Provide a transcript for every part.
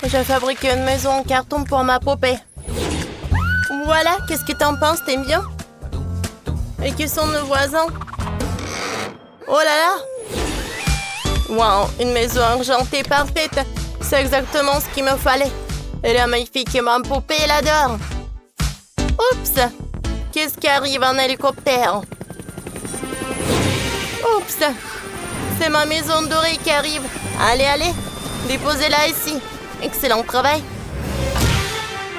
J'ai fabriqué une maison en carton pour ma poupée. Voilà, qu'est-ce que t'en penses? T'aimes bien? Et qui sont nos voisins? Oh là là! Wow, une maison argentée parfaite. C'est exactement ce qu'il me fallait. Elle est magnifique et ma poupée l'adore. Oups! Qu'est-ce qui arrive en hélicoptère? Oups! C'est ma maison dorée qui arrive. Allez, allez, déposez-la ici. Excellent travail.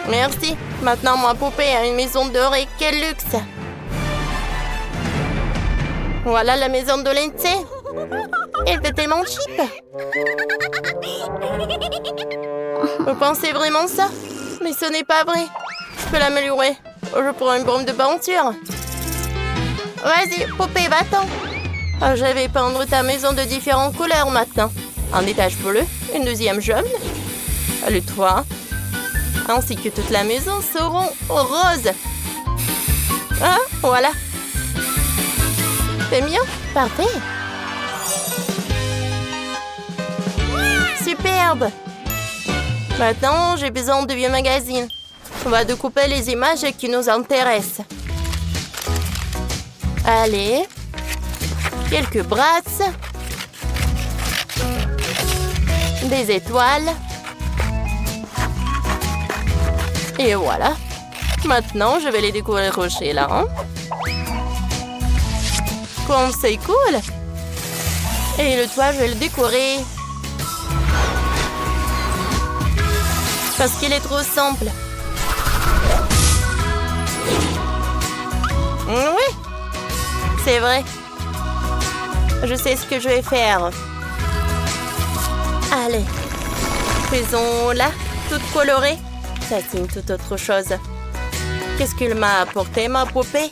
Merci. Maintenant, ma poupée a une maison dorée. Quel luxe! Voilà la maison de Lindsay. Elle fait tellement cheap. Vous pensez vraiment ça? Mais ce n'est pas vrai. Je peux l'améliorer. Je prends une bombe de peinture. Vas-y, poupée, va-t'en. Je vais peindre ta maison de différentes couleurs maintenant. Un étage bleu, une deuxième jaune, le toit, ainsi que toute la maison seront roses. Ah, voilà. C'est bien? Parfait. Superbe. Maintenant, j'ai besoin de vieux magazines. On va découper les images qui nous intéressent. Allez. Quelques brasses. Des étoiles. Et voilà. Maintenant, je vais les décorer rochers là. Hein? Comme c'est cool. Et le toit, je vais le décorer. Parce qu'il est trop simple. Oui, c'est vrai. Je sais ce que je vais faire. Allez, faisons-la, toute colorée. Ça, c'est une toute autre chose. Qu'est-ce qu'il m'a apporté, ma poupée?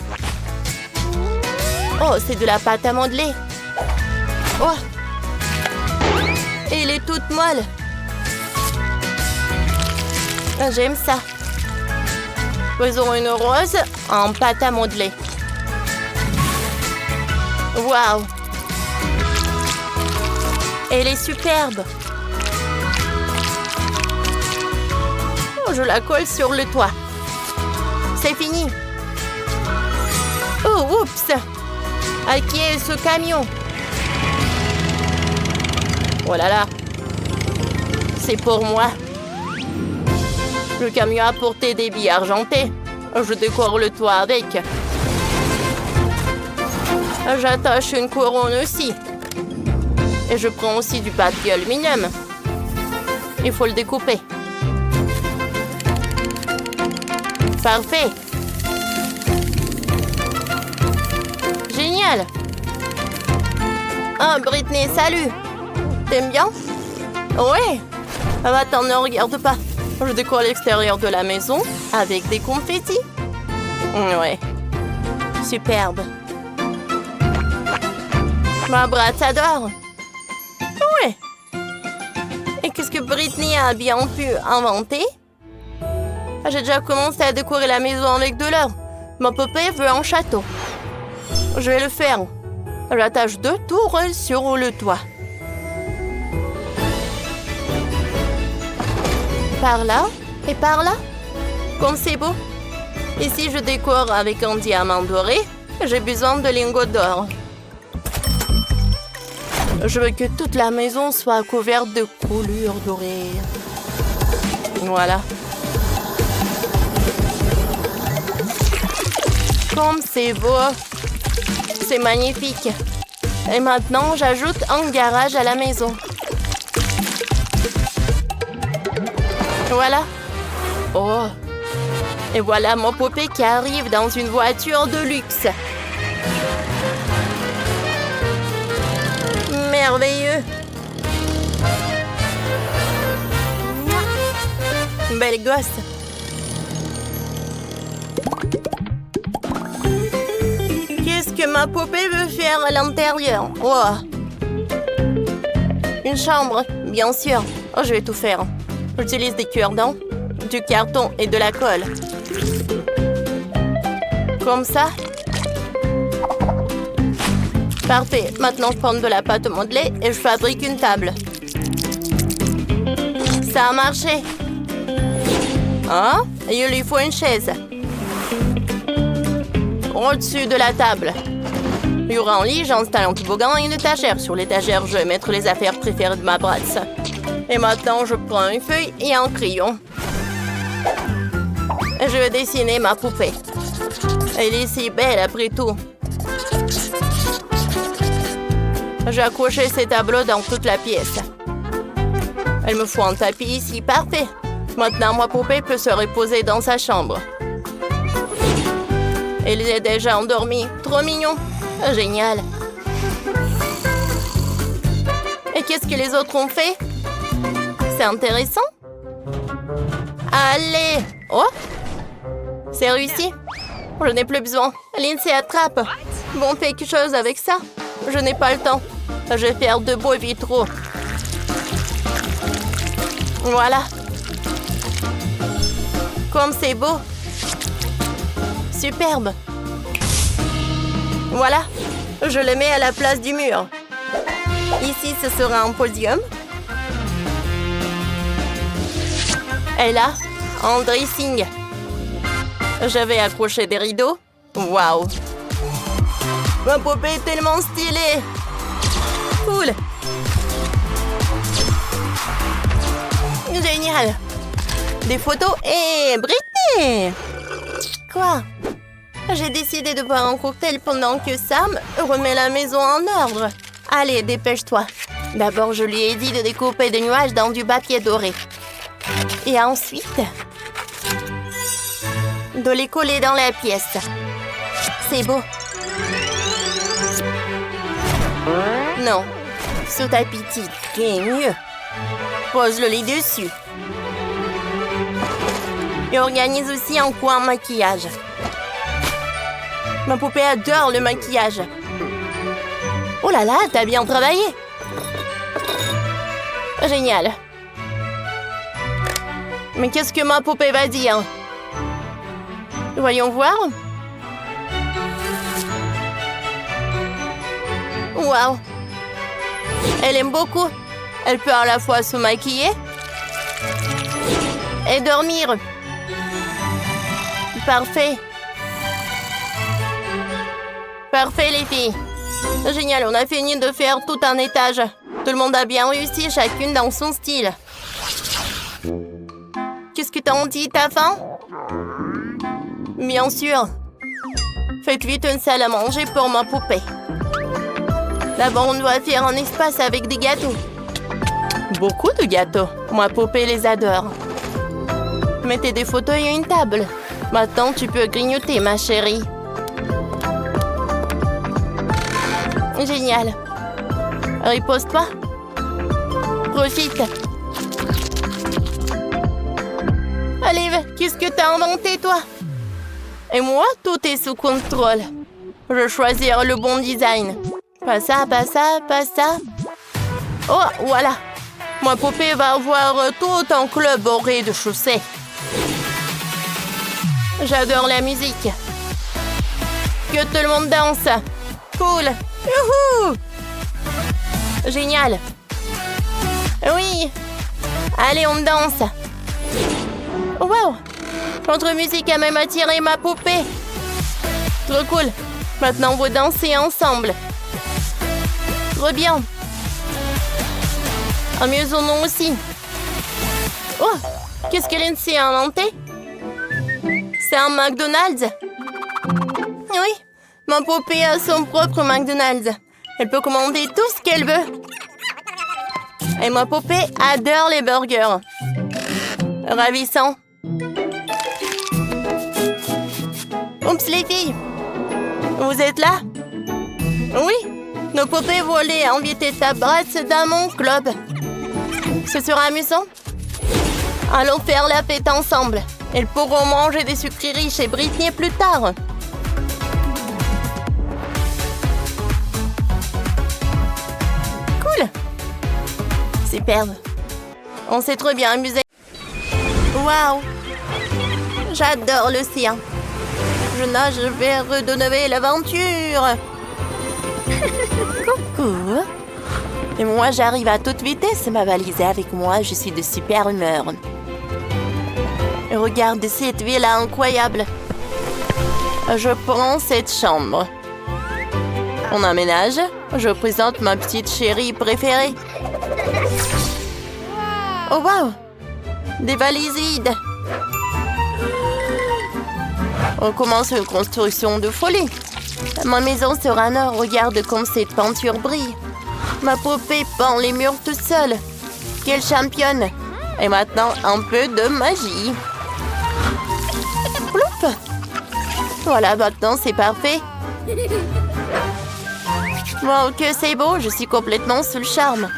Oh, c'est de la pâte à modeler. Oh, et elle est toute molle. J'aime ça. Faisons une rose en pâte à modeler. Waouh! Elle est superbe. Oh, je la colle sur le toit. C'est fini. Oh, oups! À qui est ce camion? Oh là là! C'est pour moi. Le camion a apporté des billes argentées. Je décore le toit avec. J'attache une couronne aussi. Et je prends aussi du papier aluminium. Il faut le découper. Parfait. Génial. Ah, Britney, salut. T'aimes bien? Ouais. Attends, ne regarde pas. Je décore l'extérieur de la maison avec des confettis. Ouais. Superbe. Ma brate adore. Ouais. Et qu'est-ce que Britney a bien pu inventer? J'ai déjà commencé à décorer la maison avec de l'or. Ma poupée veut un château. Je vais le faire. J'attache 2 tours sur le toit. Par là et par là. Comme c'est beau. Ici, je décore avec un diamant doré. J'ai besoin de lingots d'or. Je veux que toute la maison soit couverte de coulures dorées. Voilà. Comme c'est beau. C'est magnifique. Et maintenant, j'ajoute un garage à la maison. Voilà. Oh. Et voilà mon poupée qui arrive dans une voiture de luxe. Merveilleux. Belle gosse. Qu'est-ce que ma poupée veut faire à l'intérieur? Oh. Une chambre, bien sûr. Oh, je vais tout faire. J'utilise des cure-dents, du carton et de la colle. Comme ça. Parfait. Maintenant, je prends de la pâte modelée et je fabrique une table. Ça a marché. Hein? Il lui faut une chaise. Au-dessus de la table. Il y aura un lit, j'installe un toboggan et une étagère. Sur l'étagère, je vais mettre les affaires préférées de ma Bratz. Et maintenant, je prends une feuille et un crayon. Je vais dessiner ma poupée. Elle est si belle après tout. J'ai accroché ces tableaux dans toute la pièce. Elle me faut un tapis ici, parfait. Maintenant, ma poupée peut se reposer dans sa chambre. Elle est déjà endormie. Trop mignon. Génial. Et qu'est-ce que les autres ont fait? C'est intéressant. Allez! Oh! C'est réussi. Je n'ai plus besoin. Lindsay attrape. Bon, fais quelque chose avec ça. Je n'ai pas le temps. Je vais faire de beaux vitraux. Voilà. Comme c'est beau. Superbe. Voilà. Je le mets à la place du mur. Ici, ce sera un podium. Et là, un dressing. Je vais accrocher des rideaux. Waouh! Ma poupée est tellement stylée! Cool! Génial! Des photos et Britney! Quoi? J'ai décidé de boire un cocktail pendant que Sam remet la maison en ordre. Allez, dépêche-toi. D'abord, je lui ai dit de découper des nuages dans du papier doré. Et ensuite, de les coller dans la pièce. C'est beau. Non, ce tapis tigre est mieux. Pose le lit dessus. Et organise aussi un coin maquillage. Ma poupée adore le maquillage. Oh là là, t'as bien travaillé. Génial. Mais qu'est-ce que ma poupée va dire? Voyons voir. Waouh! Elle aime beaucoup. Elle peut à la fois se maquiller et dormir. Parfait. Parfait, les filles. Génial, on a fini de faire tout un étage. Tout le monde a bien réussi, chacune dans son style. Qu'est-ce que t'en dis, t'as faim? Bien sûr. Faites vite une salle à manger pour ma poupée. D'abord, on doit faire un espace avec des gâteaux. Beaucoup de gâteaux. Ma poupée les adore. Mettez des fauteuils et une table. Maintenant, tu peux grignoter, ma chérie. Génial. Repose-toi. Profite. Olive, qu'est-ce que t'as inventé, toi? Et moi, tout est sous contrôle. Je vais choisir le bon design. Pas ça, pas ça, pas ça. Oh, voilà. Ma poupée va avoir tout un club au rez-de-chaussée. J'adore la musique. Que tout le monde danse. Cool. Youhou! Génial. Oui. Allez, on danse. Wow. Notre musique a même attiré ma poupée. Trop cool. Maintenant, on va danser ensemble. Trop bien. Amusons-nous aussi. Oh, qu'est-ce que Lindsay a inventé? C'est un McDonald's. Oui, ma poupée a son propre McDonald's. Elle peut commander tout ce qu'elle veut. Et ma poupée adore les burgers. Ravissant. Oups, les filles. Vous êtes là? Oui, nos poupées voulaient inviter ta Bratz dans mon club. Ce sera amusant. Allons faire la fête ensemble. Elles pourront manger des sucreries chez Britney plus tard. Cool. Superbe. On s'est trop bien amusé. Waouh. J'adore l'océan. Je nage vers de nouvelles aventures. Coucou. Et moi, j'arrive à toute vitesse. Ma valise est avec moi. Je suis de super humeur. Regarde cette villa incroyable. Je prends cette chambre. On emménage. Je présente ma petite chérie préférée. Oh wow! Des valises vides. On commence une construction de folie. Ma maison sera un or. Regarde comme cette peinture brille. Ma poupée peint les murs toute seule. Quelle championne! Et maintenant, un peu de magie. Ploup! Voilà, maintenant c'est parfait. Wow, que c'est beau! Je suis complètement sous le charme.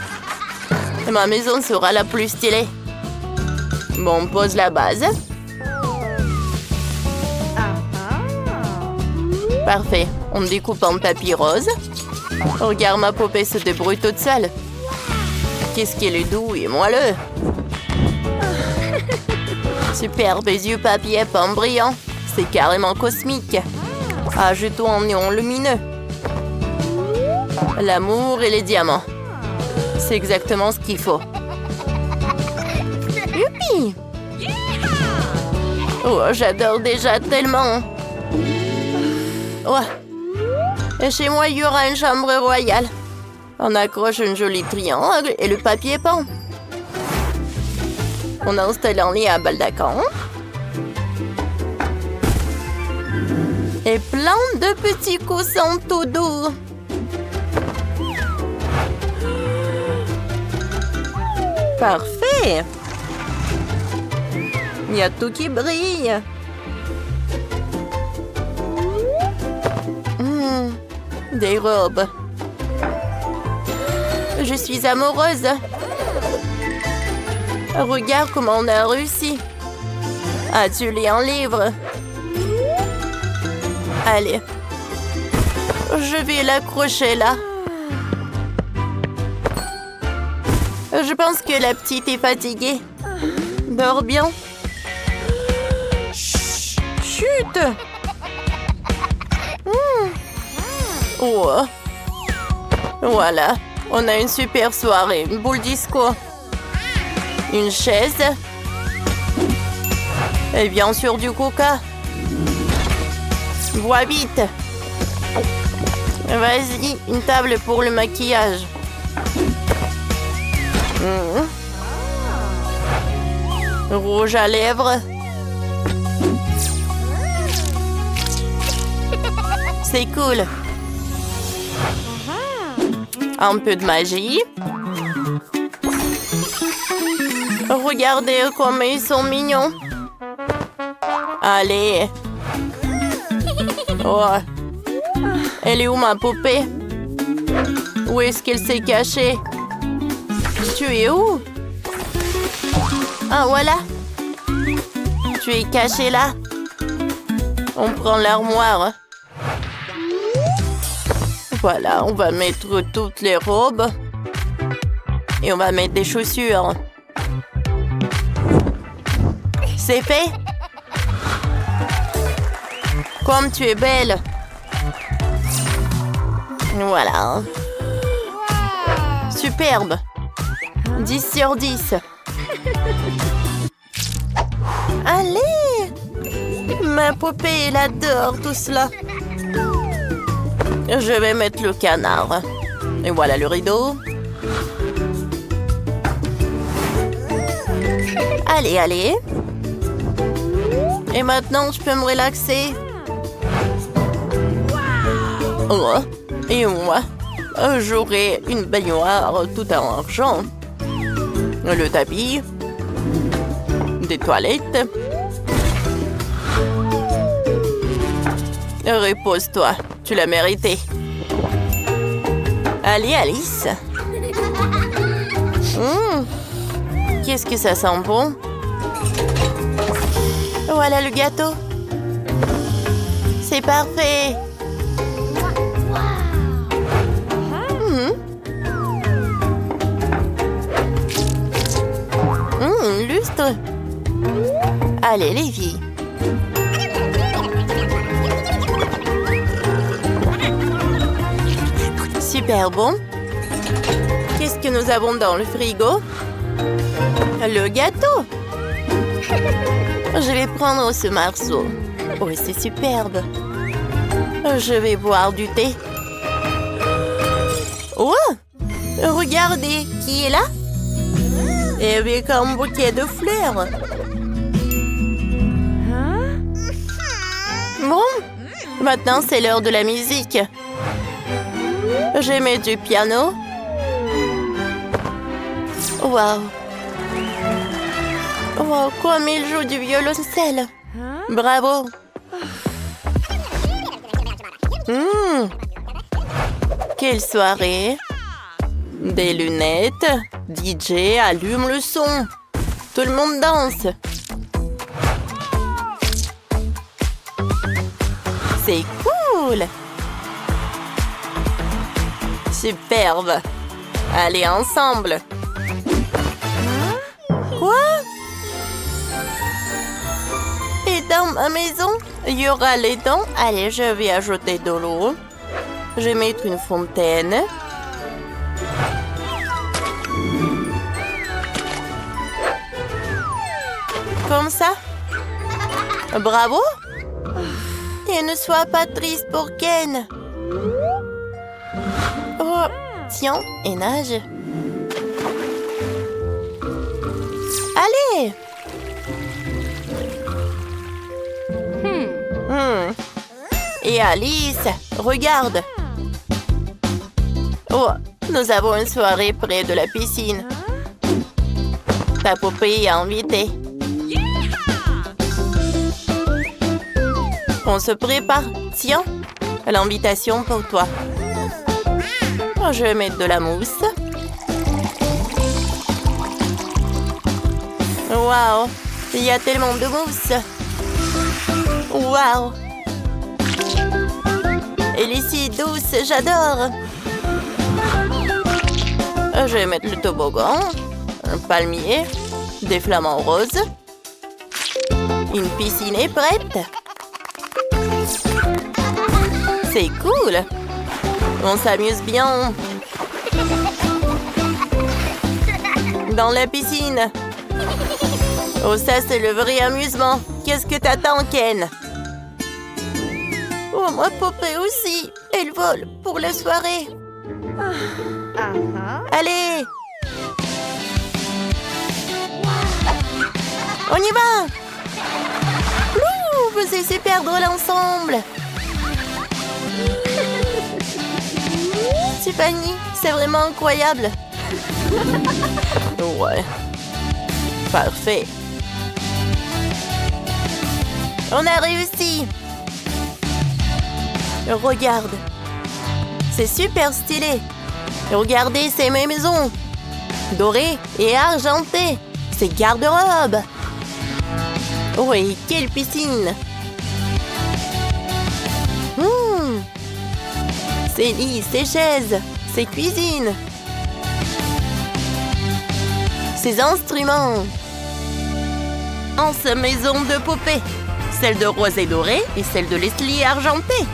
Et ma maison sera la plus stylée. Bon, on pose la base. Parfait. On découpe en tapis rose. Regarde, ma poupée se débrouille toute seule. Qu'est-ce qu'elle est doux et moelleux. Superbe yeux papier peint brillant. C'est carrément cosmique. Ajoutons un néon lumineux. L'amour et les diamants. C'est exactement ce qu'il faut. Youpi! Oh, j'adore déjà tellement. Ouais. Et chez moi, il y aura une chambre royale. On accroche un joli triangle et le papier peint. On installe un lit à baldaquin. Et plein de petits coussins tout doux. Parfait! Il y a tout qui brille. Des robes. Je suis amoureuse. Regarde comment on a réussi. As-tu lu un livre? Allez. Je vais l'accrocher là. Je pense que la petite est fatiguée. Dors bien. Chut! Oh. Voilà. On a une super soirée. Une boule disco. Une chaise. Et bien sûr du coca. Bois vite. Vas-y, une table pour le maquillage. Rouge à lèvres. C'est cool. Un peu de magie. Regardez comme ils sont mignons. Allez. Oh. Elle est où ma poupée? Où est-ce qu'elle s'est cachée? Tu es où? Ah, voilà. Tu es cachée là. On prend l'armoire. Voilà, on va mettre toutes les robes. Et on va mettre des chaussures. C'est fait? Comme tu es belle. Voilà. Superbe. 10 sur 10. Allez! Ma poupée, elle adore tout cela. Je vais mettre le canard. Et voilà le rideau. Allez, allez. Et maintenant, je peux me relaxer. Oh, et moi, j'aurai une baignoire tout en argent. Le tapis. Des toilettes. Repose-toi, tu l'as mérité. Allez, Alice. Qu'est-ce que ça sent bon? Voilà le gâteau. C'est parfait. Lustre. Allez, les filles. Super bon. Qu'est-ce que nous avons dans le frigo? Le gâteau. Je vais prendre ce morceau. Oh, c'est superbe. Je vais boire du thé. Oh! Regardez, qui est là? Et avec un bouquet de fleurs. Bon, maintenant c'est l'heure de la musique. Je mets du piano. Waouh! Wow, comme il joue du violoncelle. Bravo. Quelle soirée. Des lunettes. DJ allume le son. Tout le monde danse. C'est cool. Superbe. Allez ensemble. Quoi? Et dans ma maison, il y aura les dents. Allez, je vais ajouter de l'eau. Je vais mettre une fontaine. Comme ça. Bravo. Et ne sois pas triste pour Ken. Oh, tiens, et nage. Allez. Et Alice, regarde. Oh, nous avons une soirée près de la piscine. Ta poupée est invitée. On se prépare. Tiens, l'invitation pour toi. Je vais mettre de la mousse. Waouh, il y a tellement de mousse. Waouh. Elle est si douce, j'adore. Je vais mettre le toboggan, un palmier, des flamants roses. Une piscine est prête. C'est cool. On s'amuse bien. Dans la piscine. Oh, ça, c'est le vrai amusement. Qu'est-ce que t'attends, Ken? Oh, ma poupée aussi. Elle vole pour la soirée. Allez. On y va. Ouh, c'est super drôle ensemble. Tiffany, c'est vraiment incroyable. Ouais. Parfait. On a réussi. Regarde. C'est super stylé. Regardez ces maisons. Dorées et argentées. C'est garde-robe. Oui, quelle piscine. Ces lits, ces chaises, ces cuisines. Ces instruments. En sa maison de poupées. Celle de Rose et dorée et celle de Leslie argentée.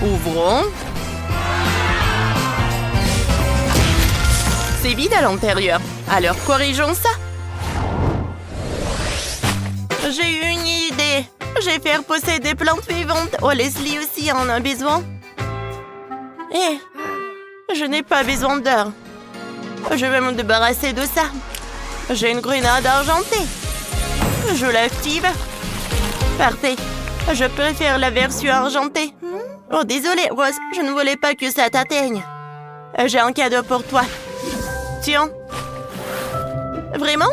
Ouvrons. C'est vide à l'intérieur. Alors corrigeons ça. J'ai eu une idée. Je vais faire pousser des plantes vivantes. Oh, Leslie aussi en a besoin. Je n'ai pas besoin d'heures. Je vais me débarrasser de ça. J'ai une grenade argentée. Je l'active. Parfait. Je préfère la version argentée. Oh, désolé, Rose. Je ne voulais pas que ça t'atteigne. J'ai un cadeau pour toi. Tiens. Vraiment?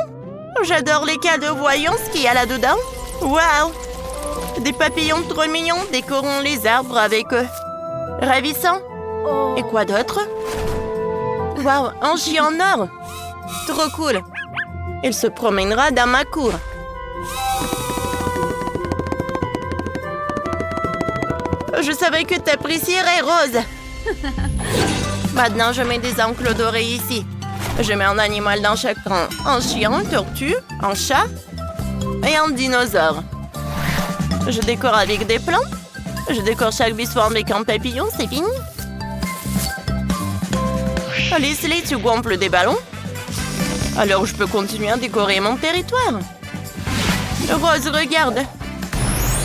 J'adore les cadeaux. Voyons ce qu'il y a là-dedans. Waouh! Des papillons trop mignons. Décorons les arbres avec eux. Ravissant. Et quoi d'autre? Waouh, un chien en or. Trop cool. Il se promènera dans ma cour. Je savais que tu apprécierais, Rose. Maintenant, je mets des enclos dorés ici. Je mets un animal dans chaque rang. Un chien, une tortue, un chat et un dinosaure. Je décore avec des plantes. Je décore chaque buisson avec un papillon, c'est fini. Leslie, tu gonfles des ballons? Alors je peux continuer à décorer mon territoire. Rose, regarde.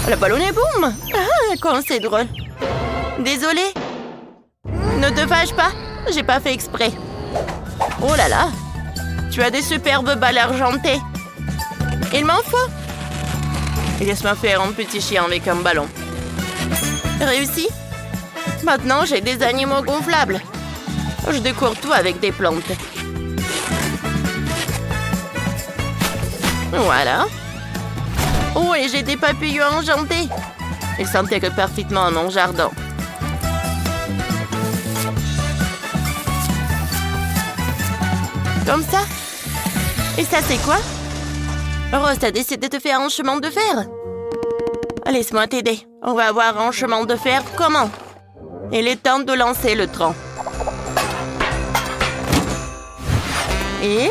Le ballon est boum. Ah, quand c'est drôle. Désolée. Ne te fâche pas, j'ai pas fait exprès. Oh là là. Tu as des superbes balles argentées. Il m'en faut. Laisse-moi faire un petit chien avec un ballon. Réussi. Maintenant, j'ai des animaux gonflables. Je décore tout avec des plantes. Voilà. Oh, et j'ai des papillons enchantés. Ils s'intègrent parfaitement à mon jardin. Comme ça. Et ça, c'est quoi? Rose, t'as décidé de faire un chemin de fer? Laisse-moi t'aider. On va avoir un chemin de fer comment? Il est temps de lancer le train. Et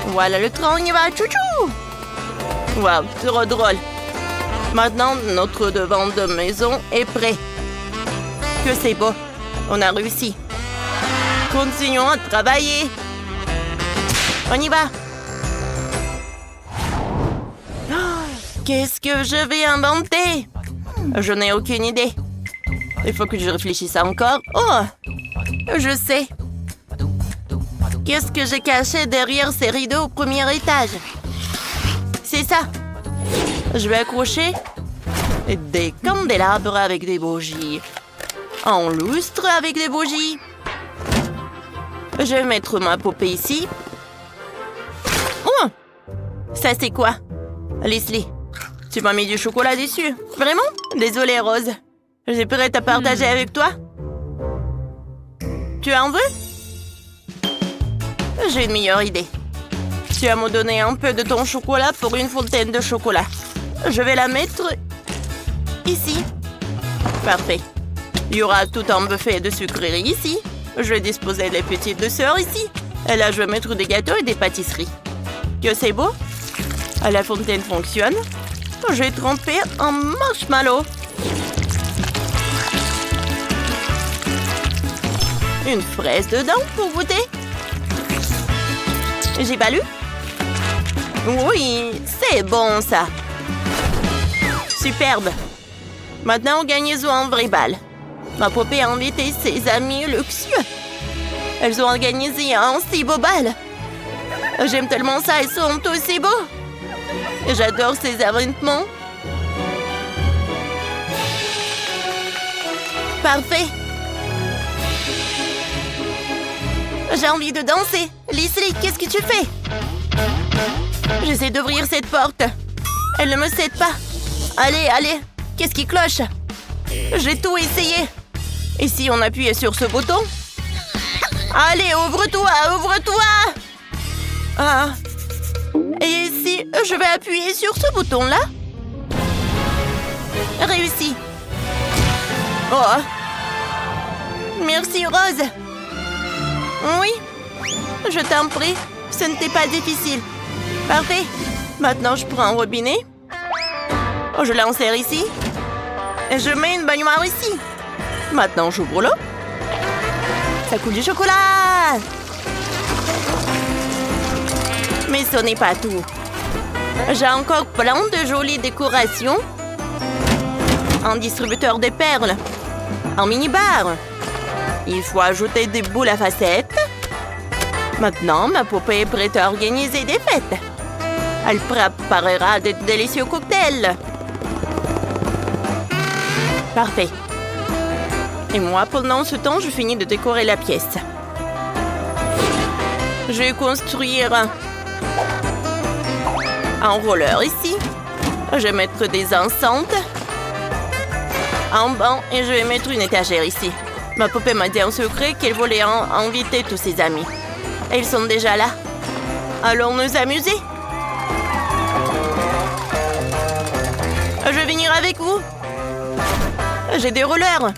voilà le train, il va, tchou-tchou! Waouh, trop drôle. Maintenant, notre devant de maison est prêt. Que c'est beau. On a réussi. Continuons à travailler. On y va. Oh, qu'est-ce que je vais inventer? Je n'ai aucune idée. Il faut que je réfléchisse encore. Oh, je sais. Qu'est-ce que j'ai caché derrière ces rideaux au premier étage? C'est ça. Je vais accrocher des candélabres avec des bougies. Un lustre avec des bougies. Je vais mettre ma poupée ici. Oh! Ça, c'est quoi? Leslie, tu m'as mis du chocolat dessus. Vraiment? Désolée, Rose. J'ai prête à partager avec toi. Tu en veux? J'ai une meilleure idée. Tu vas me donner un peu de ton chocolat pour une fontaine de chocolat. Je vais la mettre ici. Parfait. Il y aura tout un buffet de sucreries ici. Je vais disposer les petites sœurs ici. Et là, je vais mettre des gâteaux et des pâtisseries. Que c'est beau? La fontaine fonctionne. Je vais tremper un marshmallow. Une fraise dedans pour goûter. J'ai pas lu? Oui, c'est bon ça. Superbe. Maintenant, gagnez-vous un vrai bal. Ma poupée a invité ses amis luxueux. Elles ont organisé un si beau bal. J'aime tellement ça, ils sont tous si beaux. J'adore ces événements. Parfait. J'ai envie de danser. Leslie, qu'est-ce que tu fais? J'essaie d'ouvrir cette porte. Elle ne me cède pas. Allez, allez. Qu'est-ce qui cloche? J'ai tout essayé. Et si on appuyait sur ce bouton? Allez, ouvre-toi, ouvre-toi! Ah. Et si je vais appuyer sur ce bouton-là? Réussi. Oh. Merci, Rose. Oui, je t'en prie. Ce n'était pas difficile. Parfait. Maintenant, je prends un robinet. Je l'insère ici. Et je mets une baignoire ici. Maintenant, j'ouvre l'eau. Ça coule du chocolat. Mais ce n'est pas tout. J'ai encore plein de jolies décorations. Un distributeur de perles. Un mini-bar. Il faut ajouter des boules à facettes. Maintenant, ma poupée est prête à organiser des fêtes. Elle préparera de délicieux cocktails. Parfait. Et moi, pendant ce temps, je finis de décorer la pièce. Je vais construire un roller ici. Je vais mettre des enceintes. Un banc et je vais mettre une étagère ici. Ma poupée m'a dit en secret qu'elle voulait inviter tous ses amis. Et ils sont déjà là. Allons nous amuser. Je vais venir avec vous. J'ai des rollers.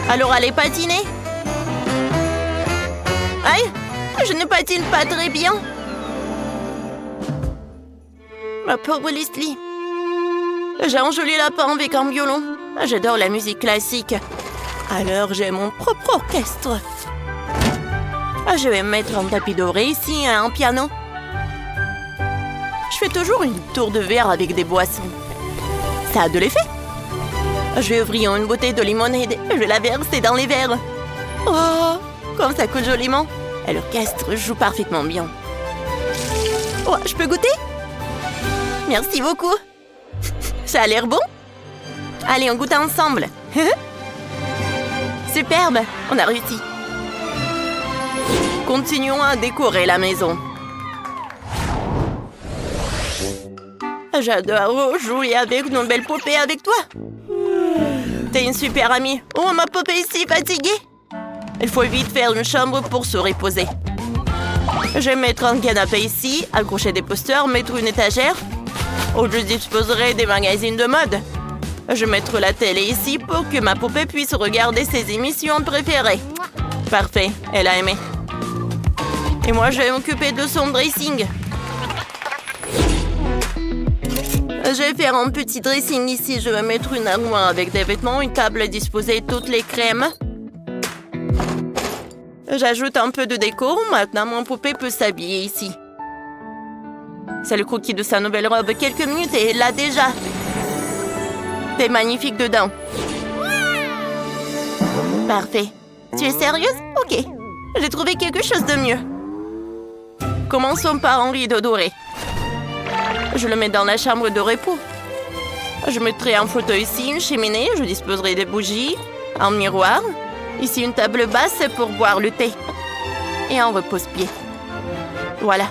Alors allez patiner. Aïe, je ne patine pas très bien. Ma pauvre Leslie. J'ai un joli lapin avec un violon. J'adore la musique classique. Alors j'ai mon propre orchestre. Je vais mettre un tapis doré ici et un piano. Je fais toujours une tour de verre avec des boissons. Ça a de l'effet. Je vais ouvrir une bouteille de limonade et je vais la verser dans les verres. Oh, comme ça coule joliment. Et l'orchestre joue parfaitement bien. Oh, je peux goûter? Merci beaucoup. Ça a l'air bon? Allez, on goûte ensemble. Superbe, on a réussi. Continuons à décorer la maison. J'adore jouer avec nos belles poupées avec toi. T'es une super amie. Oh, ma poupée est si fatiguée. Il faut vite faire une chambre pour se reposer. Je vais mettre un canapé ici, accrocher des posters, mettre une étagère. Où je disposerai des magazines de mode. Je vais mettre la télé ici pour que ma poupée puisse regarder ses émissions préférées. Parfait, elle a aimé. Et moi, je vais m'occuper de son dressing. Je vais faire un petit dressing ici. Je vais mettre une armoire avec des vêtements, une table à disposer toutes les crèmes. J'ajoute un peu de décor. Maintenant, mon poupée peut s'habiller ici. C'est le croquis de sa nouvelle robe. Quelques minutes et elle l'a déjà. T'es magnifique dedans. Parfait. Tu es sérieuse? Ok. J'ai trouvé quelque chose de mieux. Commençons par un rideau doré. Je le mets dans la chambre de repos. Je mettrai un fauteuil ici, une cheminée. Je disposerai des bougies, un miroir. Ici, une table basse pour boire le thé. Et un repose-pied. Voilà.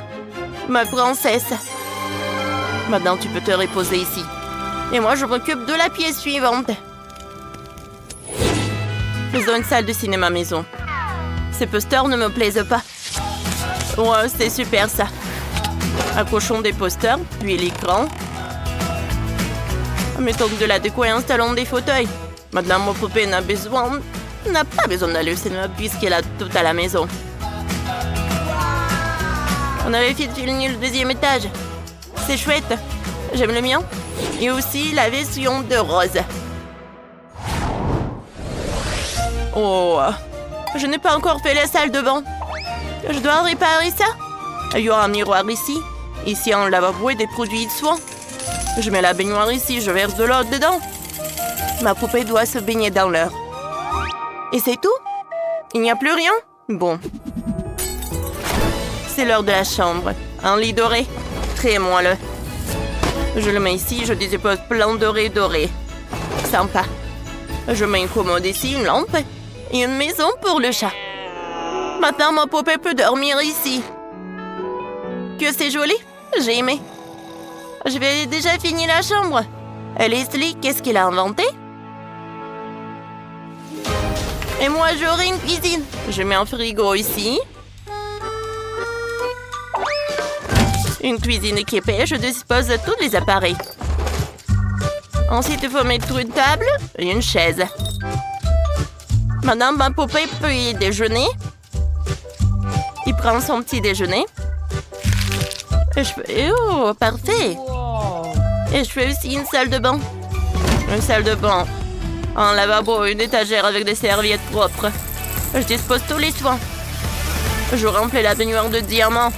Ma princesse. Maintenant, tu peux te reposer ici. Et moi, je m'occupe de la pièce suivante. Faisons une salle de cinéma maison. Ces posters ne me plaisent pas. Ouais, c'est super ça. Accrochons des posters, puis l'écran. Mettons de la déco et installons des fauteuils. Maintenant, mon poupée n'a pas besoin d'aller au cinéma puisqu'elle a tout à la maison. On avait fini le deuxième étage. C'est chouette. J'aime le mien. Et aussi la version de rose. Oh, je n'ai pas encore fait la salle de bain. Je dois réparer ça. Il y aura un miroir ici. Ici, un lavabo et des produits de soins. Je mets la baignoire ici, je verse de l'eau dedans. Ma poupée doit se baigner dans l'heure. Et c'est tout? Il n'y a plus rien? Bon. C'est l'heure de la chambre. Un lit doré. Très moelleux. Je le mets ici, je dispose plein doré. Sympa. Je mets une commode ici, une lampe et une maison pour le chat. Maintenant, ma poupée peut dormir ici. Que c'est joli? J'ai aimé. Je vais déjà finir la chambre. Leslie, qu'est-ce qu'il a inventé? Et moi, j'aurai une cuisine. Je mets un frigo ici. Une cuisine équipée, je dispose de tous les appareils. Ensuite, il faut mettre une table et une chaise. Maintenant, ma poupée peut y déjeuner. Il prend son petit déjeuner. Et je fais... Oh, parfait! Et je fais aussi une salle de bain. Une salle de bain. Un lavabo, une étagère avec des serviettes propres. Je dispose tous les soins. Je remplis la baignoire de diamants.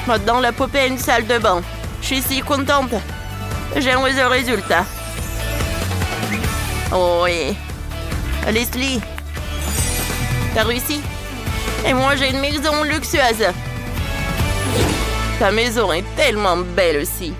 Maintenant, la poupée a une salle de bain. Je suis si contente. J'aime le résultat. Oh oui. Leslie, t'as réussi? Et moi, j'ai une maison luxueuse. Ta maison est tellement belle aussi.